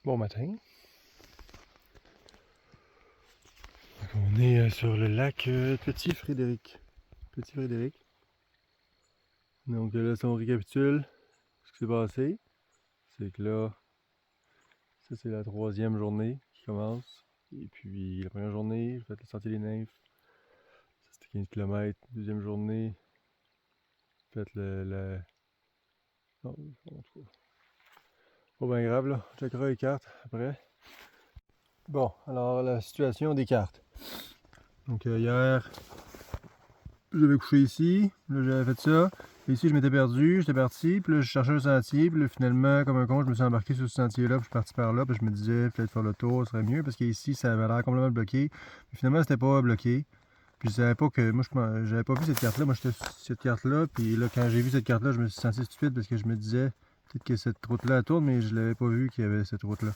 Bon matin. Donc on est sur le lac Petit Frédéric. Petit Frédéric. Donc là, si on récapitule ce qui s'est passé, c'est que là, ça c'est la 3e journée qui commence. Et puis la première journée, j'ai fait le sentier des nymphes. Ça c'était 15 km. Deuxième journée, j'ai fait le. Non, en tout cas. Pas bien grave là. On checkera les cartes après. Bon, alors la situation des cartes. Donc hier, j'avais couché ici, là j'avais fait ça. Et ici je m'étais perdu, j'étais parti, puis là je cherchais un sentier, puis là finalement, comme un con, je me suis embarqué sur ce sentier-là, puis je suis parti par là, puis je me disais peut-être faire le tour, ce serait mieux, parce qu'ici ça avait l'air complètement bloqué. Puis finalement c'était pas bloqué. Puis je savais pas que, moi j'avais pas vu cette carte-là, moi j'étais sur cette carte-là, puis là quand j'ai vu cette carte-là, je me suis senti stupide parce que je me disais peut-être que cette route-là tourne, mais je l'avais pas vu qu'il y avait cette route-là.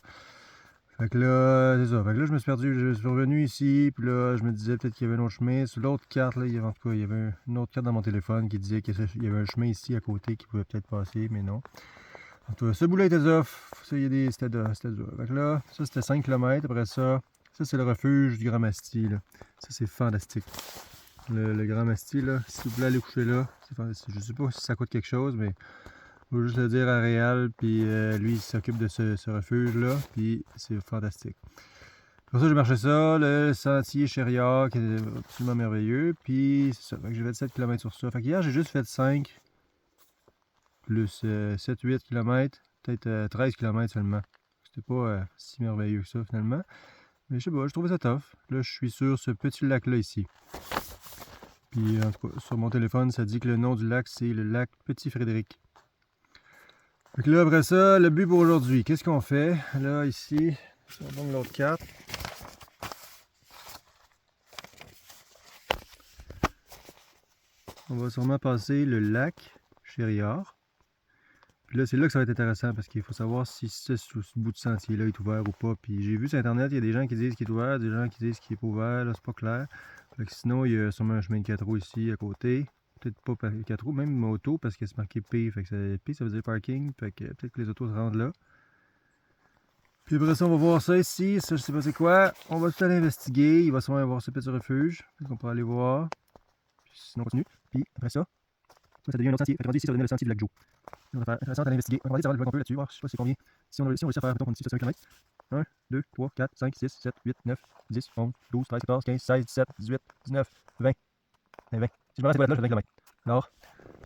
Fait que là, c'est ça. Fait que là, je me suis perdu. Je suis revenu ici, puis là, je me disais peut-être qu'il y avait un autre chemin. Sur l'autre carte, là, en tout cas, il y avait une autre carte dans mon téléphone qui disait qu'il y avait un chemin ici à côté qui pouvait peut-être passer, mais non. En tout cas, ce bout-là était off. Ça, c'était dur. Fait que là, ça, c'était 5 km. Après ça, c'est le refuge du Grand Masti, là. Ça, c'est fantastique. Le Grand Masti, là, si vous voulez aller coucher là, c'est fantastique. Je sais pas si ça coûte quelque chose, mais je vais juste le dire à Réal, puis lui, il s'occupe de ce refuge-là, puis c'est fantastique. Pour ça, j'ai marché ça, le sentier Chériard, qui est absolument merveilleux, puis c'est ça, fait que j'ai fait 7 km sur ça. Fait qu'hier, j'ai juste fait 5, plus 7-8 km, peut-être 13 km seulement. C'était pas si merveilleux que ça, finalement. Mais je sais pas, je trouvais ça tough. Là, je suis sur ce petit lac-là, ici. Puis, en tout cas, sur mon téléphone, ça dit que le nom du lac, c'est le lac Petit Frédéric. Donc là, après ça, le but pour aujourd'hui, qu'est-ce qu'on fait? Là, ici, on va prendre l'autre carte. On va sûrement passer le lac Chériard. Puis là, c'est là que ça va être intéressant parce qu'il faut savoir si ce bout de sentier-là est ouvert ou pas. Puis j'ai vu sur Internet, il y a des gens qui disent qu'il est ouvert, des gens qui disent qu'il n'est pas ouvert, là, c'est pas clair. Fait que sinon, il y a sûrement un chemin de 4 roues ici à côté. Peut-être pas 4 roues, même moto, parce que c'est marqué P. Fait que P, ça veut dire parking. Fait que peut-être que les autos se rendent là. Puis après ça, on va voir ça ici. Ça, je sais pas c'est quoi. On va tout aller investiguer. Il va sûrement y avoir ce petit refuge. On peut aller voir. Puis sinon, on continue. Puis après ça, ça devient un autre sentier. Fait que rendu ici, ça devient le sentier du lac Joe. On va faire intéressant à l'investiguer. On va regarder le un peu là-dessus. Voir, je sais pas c'est combien. Si on réussit à faire, mettons, ici, ça fait 1 km. 1, 2, 3, 4, 5, 6, 7, 8, 9, 10, 11, 12, 13, 14, 15, 16, 17, 18, 19, 20. 20. Si je me rends à cette toilette-là, je fais 20 km. Alors,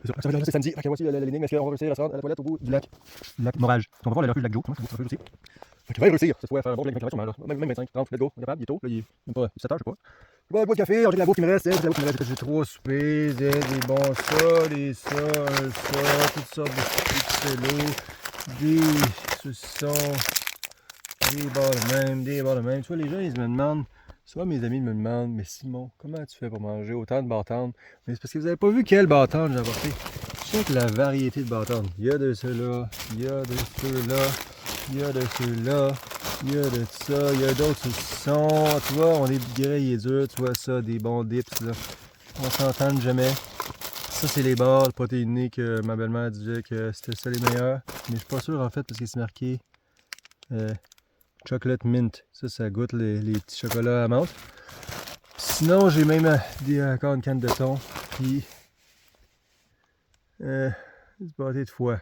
c'est ça. Ça va être samedi. Fait que voici l'énigme. Est-ce qu'on va réussir à se rendre à la toilette au bout du lac? Le lac Morage. On va voir le refuge du lac Joe. Comment c'est un refuge aussi? Fait qu'il va réussir cette fois à faire un bon 20 km sûrement. Même 25, 30, let's go. On est capable, il est tôt. Là, il est même pas 7 heures, je sais pas. Je vais boire de café, j'ai de la bouffe qui me reste. J'ai 3 soupers, des bons ça, des ça, toutes sortes de petits des saucissons, des barres de même. Tu vois, les gens, ils me demandent, souvent mes amis me demandent, mais Simon, comment tu fais pour manger autant de bâtons? Mais c'est parce que vous n'avez pas vu quel bâton j'ai apporté. Je sais que la variété de bâtons. Il y a de ceux-là, il y a de ceux-là, il y a de ceux-là. Il y a de ça, il y a d'autres saucissons. Tu vois, on est grillés durs, tu vois ça, des bons dips là. On s'entend jamais. Ça, c'est les barres protéinées que ma belle-mère disait que c'était ça les meilleurs. Mais je suis pas sûr en fait parce que c'est marqué chocolate mint. Ça goûte les petits chocolats à menthe. Sinon, j'ai même encore une canne de thon. Puis du pâté de foie.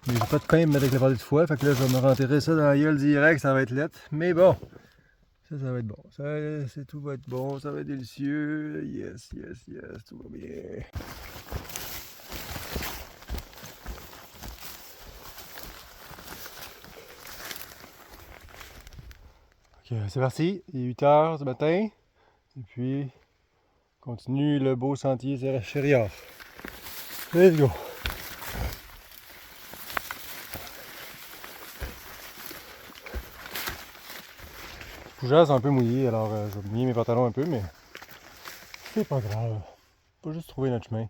Mais j'ai pas de pain à me mettre avec le pâté de foie, fait que là je vais me rentrer ça dans la gueule direct, ça va être lettre. Mais bon, ça va être bon. Tout va être bon, ça va être délicieux. Yes, tout va bien. Ok, c'est parti, il est 8 h ce matin. Et puis, on continue le beau sentier Chériard. Let's go! Fougère, c'est un peu mouillé, alors je vais mouiller mes pantalons un peu, mais c'est pas grave. Faut juste trouver notre chemin.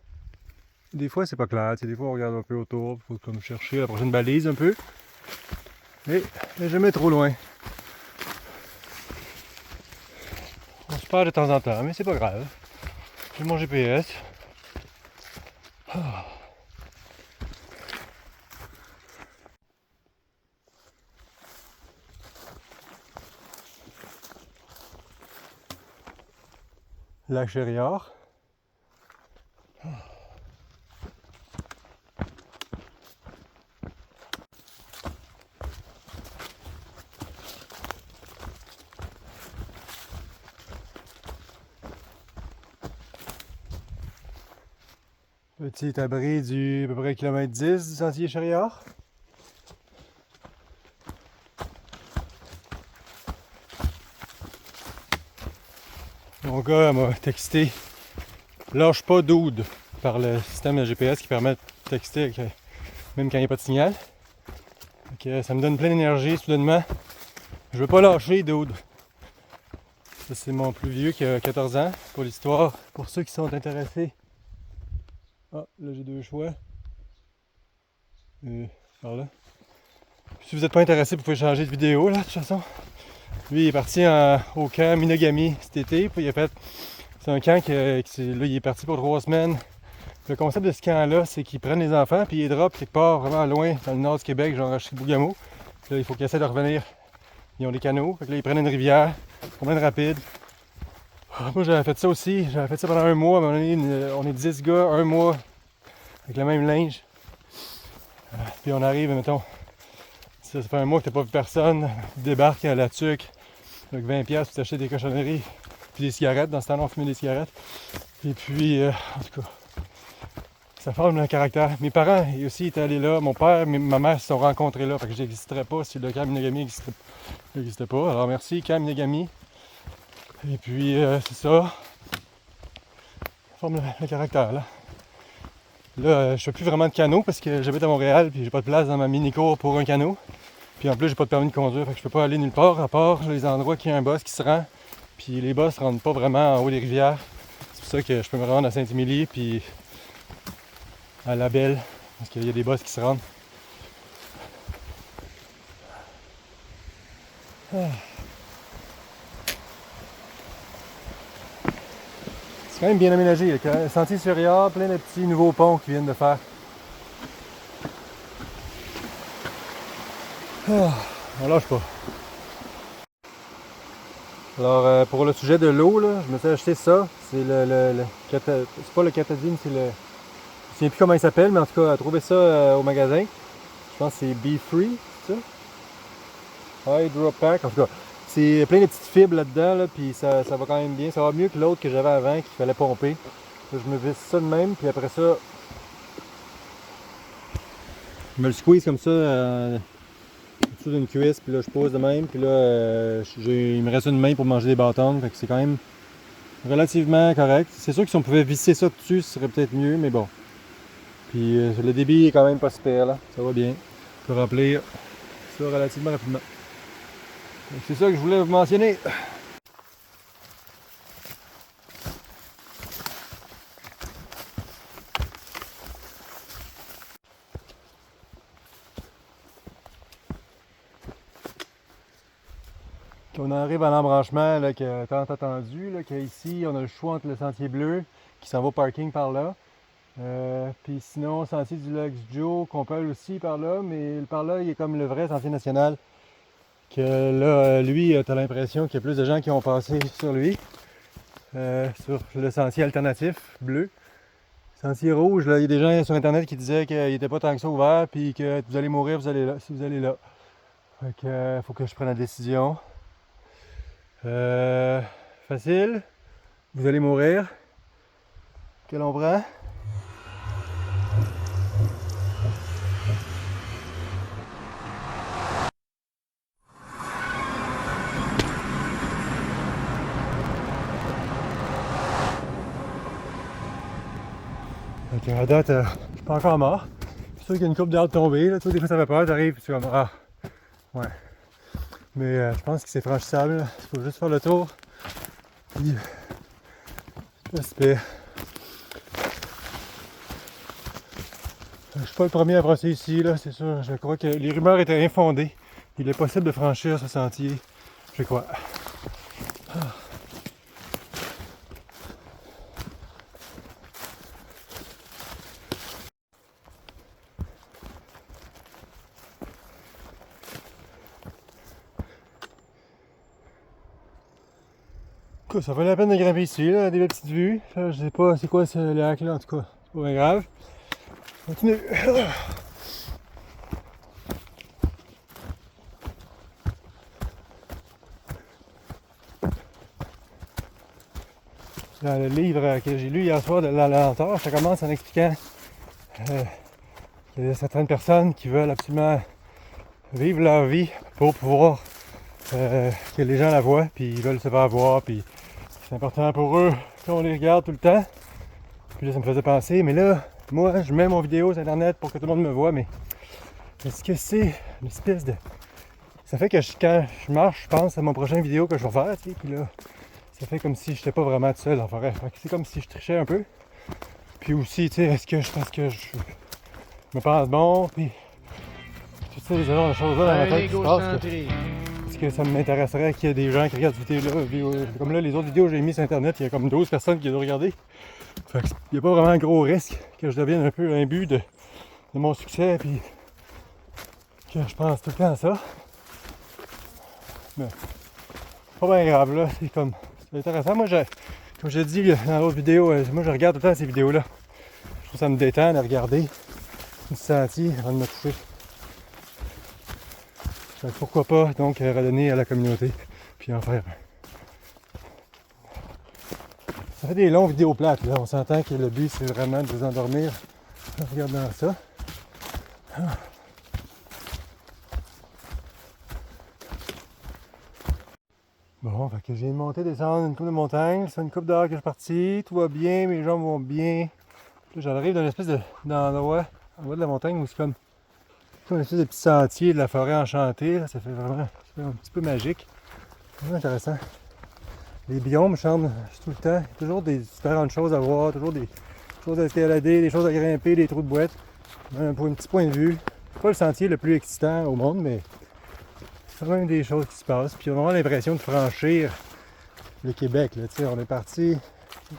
Des fois, c'est pas clair. Des fois, on regarde un peu autour. Il faut comme chercher la prochaine balise un peu. Mais jamais trop loin. On se perd de temps en temps, mais c'est pas grave. J'ai mon GPS. Ah. lac Chériard. Petit abri du à peu près km 10 du sentier Chériard. Mon gars m'a texté lâche pas dude par le système de GPS qui permet de texter même quand il n'y a pas de signal. Donc, ça me donne plein d'énergie soudainement. Je veux pas lâcher dude. Ça c'est mon plus vieux qui a 14 ans pour l'histoire. Pour ceux qui sont intéressés. Ah, là j'ai deux choix. Par là. Si vous n'êtes pas intéressé, vous pouvez changer de vidéo là de toute façon. Lui il est parti au camp Minagami cet été. Puis c'est un camp là, il est parti pour 3 semaines. Le concept de ce camp-là, c'est qu'ils prennent les enfants puis ils les droppent quelque part vraiment loin dans le nord du Québec, genre à Chibougamau. Là, il faut qu'ils essaient de revenir. Ils ont des canaux, fait que là, ils prennent une rivière, ils promènent rapide. Moi, j'avais fait ça aussi. J'avais fait ça pendant un mois. À un moment donné, on est 10 gars, un mois, avec le même linge. Puis on arrive, mettons, ça fait un mois que t'as pas vu personne. Tu débarques à la tuque avec 20$, tu t'achètes des cochonneries, puis des cigarettes. Dans ce temps-là, on fumait des cigarettes. Et puis, en tout cas, ça forme un caractère. Mes parents aussi étaient allés là. Mon père et ma mère se sont rencontrés là. Fait que j'existerais pas si le camp Minagami n'existait pas. Alors merci camp Minagami. Et puis c'est ça. Ça forme le caractère là. Là, je fais plus vraiment de canot parce que j'habite à Montréal puis j'ai pas de place dans ma mini-cour pour un canot. Puis en plus j'ai pas de permis de conduire, fait que je peux pas aller nulle part à part les endroits qui y a un boss qui se rend. Puis les boss se rendent pas vraiment en haut des rivières. C'est pour ça que je peux me rendre à Saint-Émilie puis à La Belle, parce qu'il y a des boss qui se rendent. C'est quand même bien aménagé. Il y a un sentier Chériard, plein de petits nouveaux ponts qu'ils viennent de faire. On lâche pas. Alors pour le sujet de l'eau, là, je me suis acheté ça. C'est c'est pas le Catadine, c'est le. Je ne sais plus comment il s'appelle, mais en tout cas, à trouver ça au magasin. Je pense que c'est Be Free, c'est ça? Hydro Pack, en tout cas. C'est plein de petites fibres là-dedans, là, puis ça va quand même bien. Ça va mieux que l'autre que j'avais avant, qu'il fallait pomper. Là, je me visse ça de même, puis après ça, je me le squeeze comme ça au-dessus d'une cuisse, puis là je pose de même, puis là il me reste une main pour manger des bâtons, fait que c'est quand même relativement correct. C'est sûr que si on pouvait visser ça dessus, ce serait peut-être mieux, mais bon. Puis le débit est quand même pas super là, ça va bien. On peut remplir ça relativement rapidement. C'est ça que je voulais vous mentionner. On arrive à l'embranchement qui est tant attendu, qu'ici on a le choix entre le sentier bleu qui s'en va au parking par là. Puis sinon, le sentier du lac Joe qu'on peut aller aussi par là, mais par là il est comme le vrai sentier national. Que là, lui, tu as l'impression qu'il y a plus de gens qui ont passé sur lui. Sur le sentier alternatif bleu. Sentier rouge, là, il y a des gens sur internet qui disaient qu'il n'était pas tant que ça ouvert, puis que vous allez mourir, vous allez là, si vous allez là. Fait que faut que je prenne la décision. Facile. Vous allez mourir. Quel on prend? Ok, à date, je suis pas encore mort. C'est sûr qu'il y a une coupe d'arbres tombée. Là. Toi, des fois, ça fait peur. T'arrives et tu es comme ah, ouais. Mais je pense que c'est franchissable. Il faut juste faire le tour. Puis, j'espère. Je suis pas le premier à brosser ici, là, c'est sûr. Je crois que les rumeurs étaient infondées. Il est possible de franchir ce sentier. Je crois. tout cas, ça valait la peine de grimper ici, là, des belles petites vues. Là, je sais pas c'est quoi ce lac là, en tout cas, c'est pas bien grave. Continue. Dans le livre que j'ai lu hier soir de La lenteur, ça commence en expliquant qu'il y a certaines personnes qui veulent absolument vivre leur vie pour pouvoir que les gens la voient, puis ils veulent se faire voir, puis c'est important pour eux qu'on les regarde tout le temps. Puis là, ça me faisait penser, mais là, moi, je mets mon vidéo sur Internet pour que tout le monde me voit, mais est-ce que c'est une espèce de... Ça fait que quand je marche, je pense à mon prochain vidéo que je vais faire, tu sais, puis là, ça fait comme si j'étais pas vraiment tout seul en forêt. Fait que c'est comme si je trichais un peu. Puis aussi, tu sais, est-ce que je pense que je me pense bon, puis toutes ces genres de choses-là dans ma tête qui se passent. Est-ce que ça m'intéresserait qu'il y ait des gens qui regardent cette vidéo-là? Comme là, les autres vidéos que j'ai mises sur Internet, il y a comme 12 personnes qui les ont regardées. Fait qu'il n'y a pas vraiment un gros risque que je devienne un peu imbu de mon succès, puis que je pense tout le temps à ça. Mais c'est pas bien grave, là. C'est comme... C'est intéressant. Moi, comme je l'ai dit dans l'autre vidéo, moi, je regarde tout le temps ces vidéos-là. Je trouve que ça me détend de regarder une sentier avant de me coucher. Fait que pourquoi pas, donc, redonner à la communauté, puis en faire un. Ça fait des longues vidéos plates, là. On s'entend que le but, c'est vraiment de vous endormir en regardant ça. Bon, fait que j'ai monté, descendre une coupe de montagne. C'est une coupe d'heure que je suis parti. Tout va bien, mes jambes vont bien. Là, j'arrive dans une espèce d'endroit en bas de la montagne où c'est comme une espèce de petit sentier de la forêt enchantée. Là. Ça fait vraiment un petit peu magique. C'est vraiment intéressant. Les biomes changent tout le temps. Il y a toujours des différentes choses à voir, toujours des choses à escalader, des choses à grimper, des trous de boîte. Pour un petit point de vue. C'est pas le sentier le plus excitant au monde, mais c'est quand même des choses qui se passent. Puis on a vraiment l'impression de franchir le Québec. Là. On est parti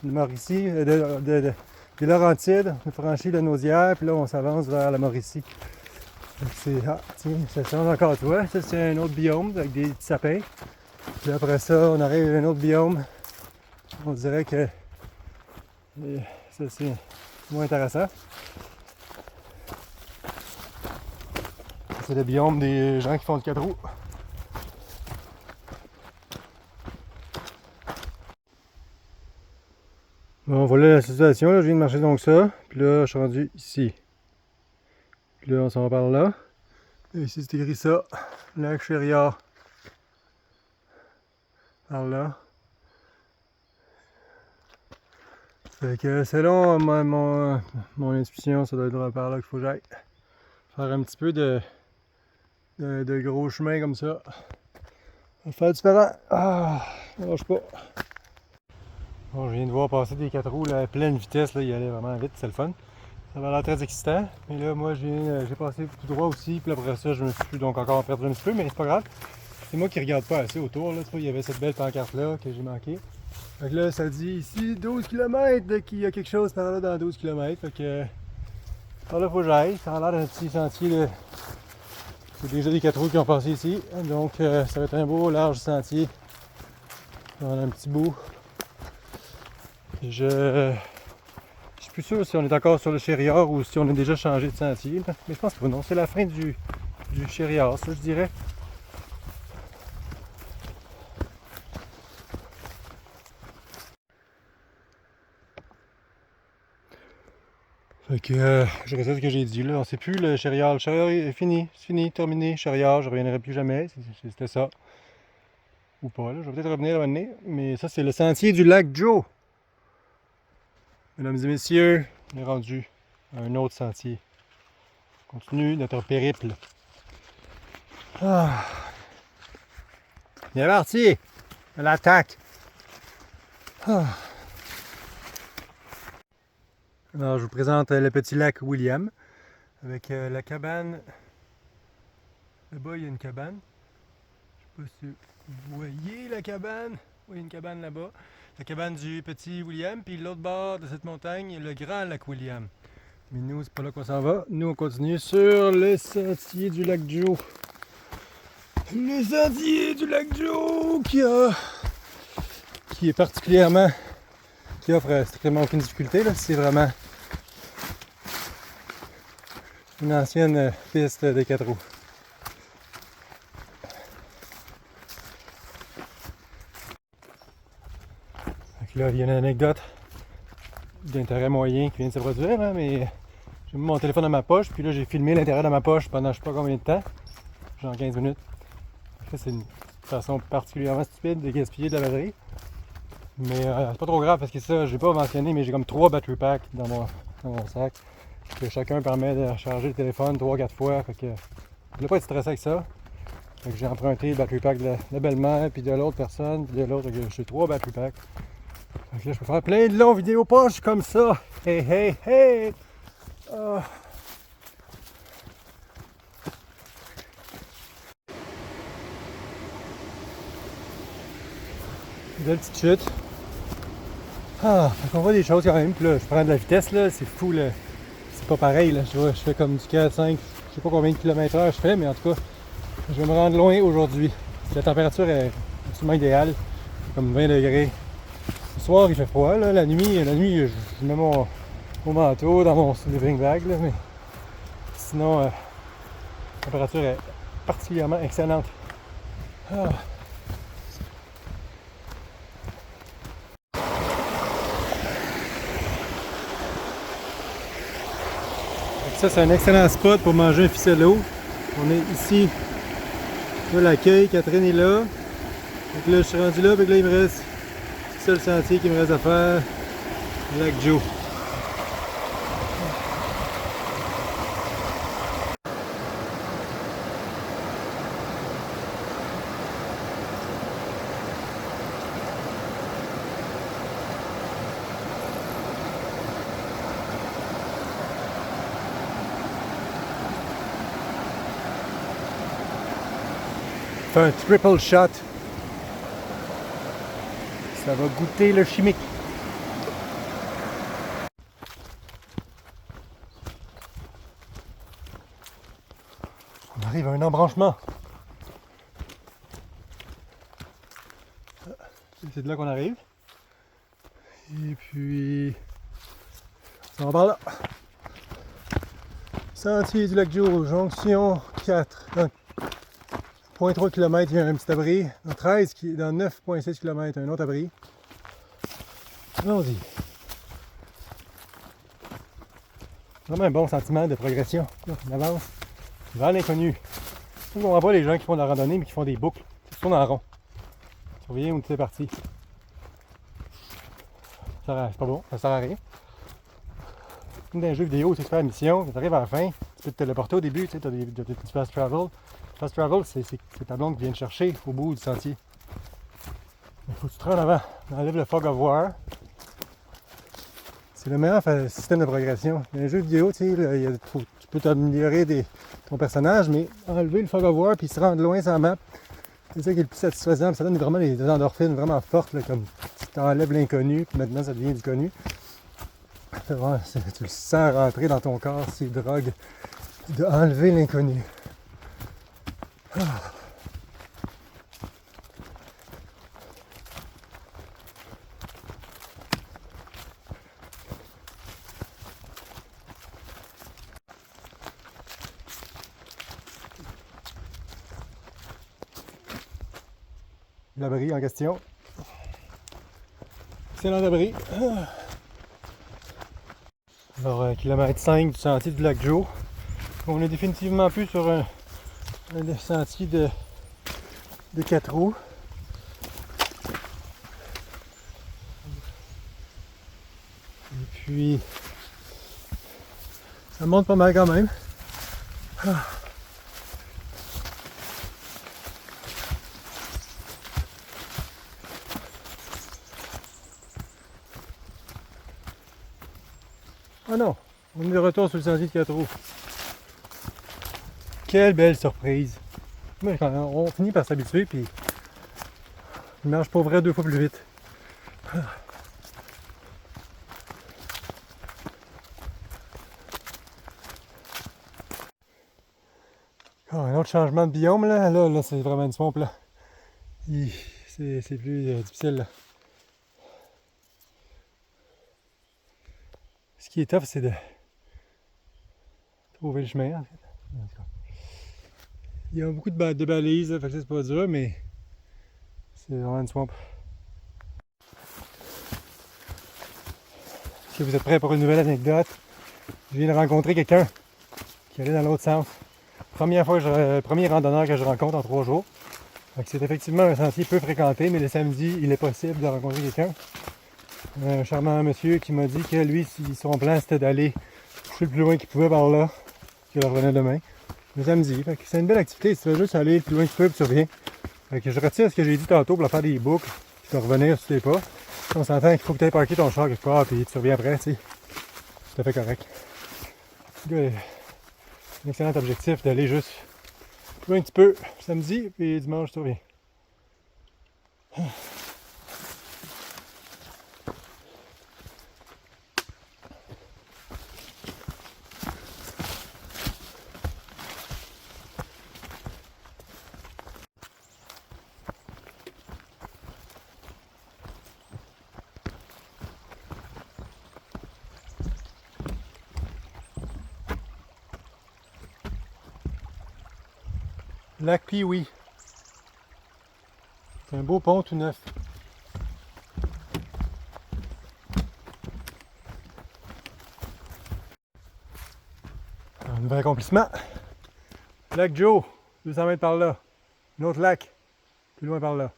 de Mauricie, des Laurentides, on a franchi la Naudière, puis là on s'avance vers la Mauricie. Tiens, ça change encore, tu vois. Ça c'est un autre biome avec des petits sapins. Puis après ça, on arrive à un autre biome. On dirait que ça c'est moins intéressant. C'est le biome des gens qui font le 4 roues. Bon, voilà la situation. Là, je viens de marcher donc ça. Puis là, je suis rendu ici. Puis là, on s'en va par là. Et ici, c'est écrit ça. Lac Chériard. Par là. Fait que selon mon intuition, ça doit être par là qu'il faut que j'aille. Faire un petit peu de gros chemin comme ça. On va faire différent. Ah, ça marche pas. Bon, je viens de voir passer des 4 roues là, à pleine vitesse, là, il allait vraiment vite, c'est le fun. Ça va l'air très excitant. Mais là, moi, j'ai passé tout droit aussi, puis après ça, je me suis donc encore perdu un petit peu, mais c'est pas grave. C'est moi qui regarde pas assez autour, là. Tu vois, il y avait cette belle pancarte-là que j'ai manqué. Fait que là, ça dit ici 12 km, qu'il y a quelque chose par là dans 12 km. Fait que par là, faut que j'aille. Ça a l'air d'un petit sentier de... C'est déjà des 4 roues qui ont passé ici. Donc, ça va être un beau, large sentier. On a un petit bout. Et je suis plus sûr si on est encore sur le Chériard ou si on a déjà changé de sentier. Là. Mais je pense que non, c'est la fin du Chériard, ça je dirais. Fait que je répète ce que j'ai dit là. C'est plus le Chériard. Le Chériard est fini, c'est fini, terminé. Chériard, je reviendrai plus jamais. C'était ça. Ou pas, là. Je vais peut-être revenir à un moment donné. Mais ça, c'est le sentier du lac Joe. Mesdames et messieurs, on est rendu à un autre sentier. On continue notre périple. Ah. Bien parti! À l'attaque! Ah. Alors, je vous présente le petit lac William avec la cabane. Là-bas, il y a une cabane. Je ne sais pas si vous voyez la cabane. Oui, il y a une cabane là-bas. La cabane du petit William. Puis l'autre bord de cette montagne, il y a le grand lac William. Mais nous, c'est pas là qu'on s'en va. Nous, on continue sur le sentier du lac Joe. Le sentier du lac Joe qui qui est particulièrement, qui offre strictement aucune difficulté, là, c'est vraiment une ancienne piste de 4 roues. Donc là, il y a une anecdote d'intérêt moyen qui vient de se produire, hein, mais j'ai mis mon téléphone dans ma poche, puis là j'ai filmé l'intérieur de ma poche pendant je sais pas combien de temps, genre 15 minutes. C'est une façon particulièrement stupide de gaspiller de la batterie. Mais c'est pas trop grave parce que ça, j'ai pas mentionné, mais j'ai comme 3 battery packs dans mon sac. Que chacun permet de recharger le téléphone 3-4 fois. Fait que je voulais pas être stressé avec ça. Fait que j'ai emprunté le battery pack de la belle-mère, puis de l'autre personne, puis de l'autre. J'ai 3 battery packs. Fait que là, je peux faire plein de longs vidéos poches comme ça. Hey, hey, hey! Belle petite chute. Fait qu'on voit des choses quand même. Puis là, je prends de la vitesse, là. C'est fou, là. C'est pas pareil, là. Je fais comme du 4, 5, je sais pas combien de kilomètres/heure je fais, mais en tout cas, je vais me rendre loin aujourd'hui. La température est absolument idéale. Comme 20 degrés. Le soir, il fait froid, là. La nuit, je mets mon manteau dans mon sleeping bag, là. Mais sinon, la température est particulièrement excellente. Ça, c'est un excellent spot pour manger un ficello. On est ici. Là, l'accueil, Catherine est là. Donc là, je suis rendu là, puis là, il me reste le seul sentier qu'il me reste à faire, le lac Joe. Un triple shot. Ça va goûter le chimique. On arrive à un embranchement. C'est de là qu'on arrive. Et puis, on va par là. Sentier du lac Joe, jonction 4. Donc, 0.3 km, il y a un petit abri. Dans 13, dans 9,6 km, un autre abri. Allons-y. Vraiment un bon sentiment de progression. Là, on avance vers l'inconnu. Je ne comprends pas les gens qui font de la randonnée mais qui font des boucles. Ils tournent en rond. Surveillez où c'est parti. C'est pas bon, ça sert à rien. Comme dans un jeu vidéo, tu fais la mission, tu arrives à la fin, tu peux te téléporter au début, tu as des fast travel. Fast travel, c'est ta blonde qui vient te chercher au bout du sentier. Il faut que tu te rendes avant. On enlève le fog of war. C'est le meilleur système de progression. Dans un jeu vidéo, tu sais, tu peux t'améliorer ton personnage, mais enlever le fog of war puis se rendre loin sans map, c'est ça qui est le plus satisfaisant. Ça donne vraiment des endorphines vraiment fortes, là, comme tu enlèves l'inconnu, puis maintenant ça devient du connu. Vraiment, tu le sens rentrer dans ton corps, ces drogues, de enlever l'inconnu. L'abri en question. Excellent abri. Alors, kilomètre 5 du sentier du lac Joe. On est définitivement plus sur un sentier de 4 roues. Et puis, ça monte pas mal quand même. Ah non, on est de retour sur le sentier de 4 roues. Quelle belle surprise! Mais quand on finit par s'habituer, puis il marche pour vrai 2 fois plus vite. Un autre changement de biome, là c'est vraiment une swamp là. C'est plus difficile là. Ce qui est tough, c'est de trouver le chemin, en fait. En tout cas. Il y a beaucoup de balises, là, fait que c'est pas dur, mais c'est vraiment une swamp. Est-ce que vous êtes prêts pour une nouvelle anecdote? Je viens de rencontrer quelqu'un qui allait dans l'autre sens. Premier randonneur que je rencontre en 3 jours. C'est effectivement un sentier peu fréquenté, mais le samedi, il est possible de rencontrer quelqu'un. Un charmant monsieur qui m'a dit que lui, son plan, c'était d'aller coucher le plus loin qu'il pouvait par là, qu'il revenait demain. Le samedi. C'est une belle activité, tu vas juste aller le plus loin que tu peux et tu reviens. Je retire ce que j'ai dit tantôt pour faire des boucles, puis tu vas revenir si tu sais pas. On s'entend qu'il faut que tu ailles parker ton char quelque part, puis tu reviens après, tu sais. C'est tout à fait correct. C'est un excellent objectif d'aller juste plus loin que tu peux samedi, puis dimanche tu reviens. Lac Pee-Wee. C'est un beau pont tout neuf. Un nouvel accomplissement. Lac Joe, 200 mètres par là. Un autre lac, plus loin par là.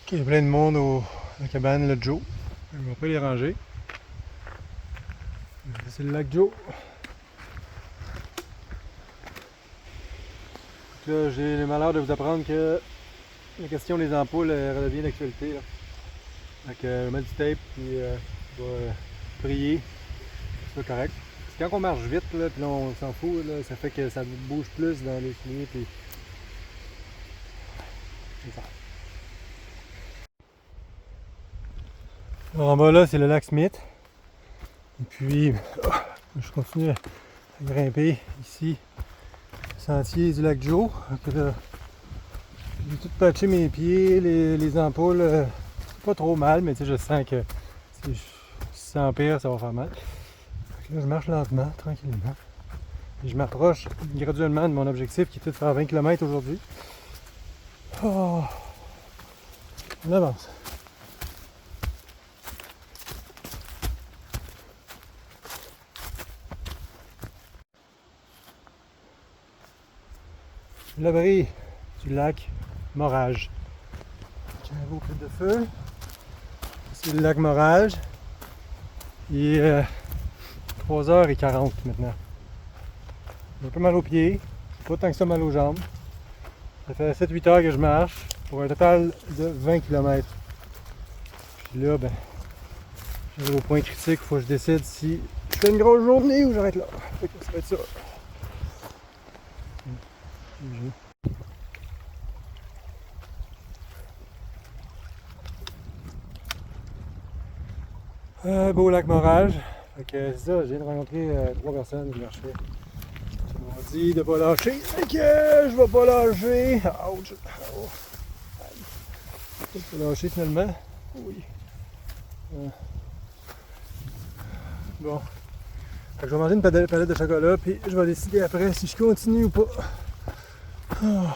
Ok, il y a plein de monde à la cabane, le Joe. On va pas les ranger. C'est le lac Joe. Là, j'ai le malheur de vous apprendre que la question des ampoules redevient d'actualité. Donc, je vais mettre du tape puis je vais prier. C'est correct. Parce que quand on marche vite, là, puis là, on s'en fout, là, ça fait que ça bouge plus dans les souliers. Puis... c'est ça. Alors, en bas là, c'est le lac Smith. Et puis, je continue à grimper ici. Sentier du lac Joe. J'ai tout patché mes pieds, les ampoules, pas trop mal, mais je sens que si ça empire, ça va faire mal. Là, je marche lentement, tranquillement. Et je m'approche graduellement de mon objectif qui était de faire 20 km aujourd'hui. Oh, on avance. L'abri du lac Morage. Un beau coup de feu. C'est le lac Morage. Il est 3h40 maintenant. J'ai un peu mal aux pieds, pas tant que ça mal aux jambes. Ça fait 7-8 heures que je marche pour un total de 20 km. Puis là, ben, j'arrive au point critique, il faut que je décide si je fais une grosse journée ou j'arrête là. Fait que ça va être ça. Beau lac Morage. Fait que c'est ça, je viens de rencontrer 3 personnes qui marchaient. Ils m'ont dit de pas lâcher. Fait que je vais pas lâcher. Ouch! Je vais pas lâcher finalement. Oui. Bon. Fait que je vais manger une palette de chocolat puis je vais décider après si je continue ou pas. Oh.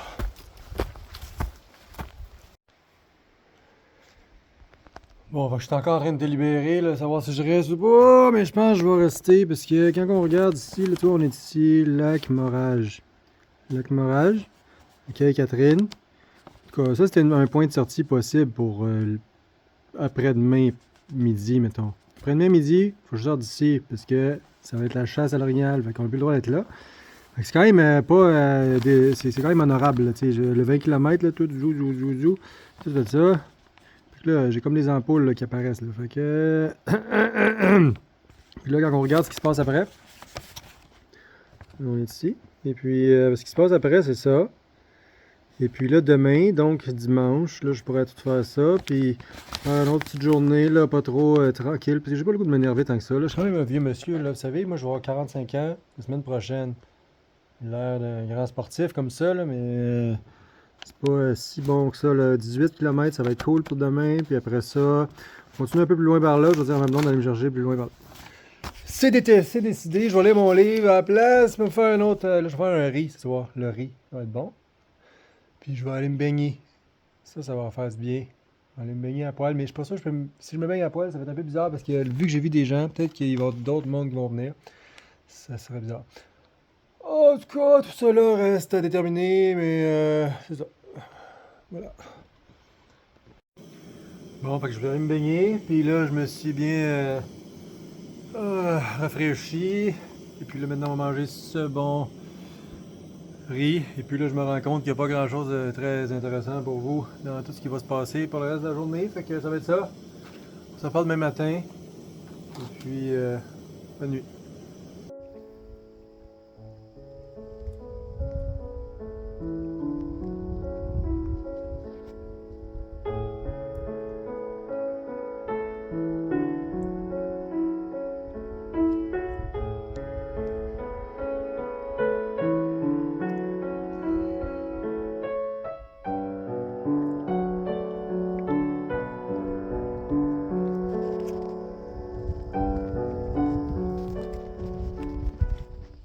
Bon, je suis encore en train de délibérer, là, savoir si je reste ou pas, mais je pense que je vais rester parce que quand on regarde ici, là, toi, on est ici, lac Morage. Lac Morage, ok, Catherine. En tout cas, ça c'était un point de sortie possible pour après-demain midi, mettons. Après-demain midi, faut que je sorte d'ici parce que ça va être la chasse à l'orignal, fait qu'on n'a plus le droit d'être là. C'est quand même pas. C'est quand même honorable, tu sais. Le 20 km, là, tout fait ça. Là, j'ai comme les ampoules là, qui apparaissent. Là. Fait que. Puis là, quand on regarde ce qui se passe après, on est ici. Et puis, ce qui se passe après, c'est ça. Et puis là, demain, donc dimanche, là, je pourrais tout faire ça. Puis faire une autre petite journée, là, pas trop tranquille. Puis j'ai pas le goût de m'énerver tant que ça. Là. Je suis quand même un vieux monsieur, là. Vous savez, moi, je vais avoir 45 ans la semaine prochaine. L'air d'un grand sportif comme ça, là, mais. C'est pas si bon que ça, là. 18 km, ça va être cool pour demain. Puis après ça, on continue un peu plus loin par là. Je vais dire à ma blonde d'aller me chercher plus loin par là. C'est décidé. Je vais lire mon livre à la place. Je vais me faire un autre. Là, je vais faire un riz ce soir. Le riz, ça va être bon. Puis je vais aller me baigner. Ça va faire du bien. Je vais aller me baigner à poil. Mais je suis pas sûr que si je me baigne à poil, ça va être un peu bizarre parce que vu que j'ai vu des gens, peut-être qu'il va y avoir d'autres mondes qui vont venir. Ça serait bizarre. En tout cas, tout ça là reste à déterminer, mais c'est ça. Voilà. Bon, fait que je vais aller me baigner, puis là, je me suis bien rafraîchi. Et puis là, maintenant, on va manger ce bon riz. Et puis là, je me rends compte qu'il n'y a pas grand-chose de très intéressant pour vous dans tout ce qui va se passer pour le reste de la journée. Fait que ça va être ça. On se reparle demain matin. Et puis, bonne nuit.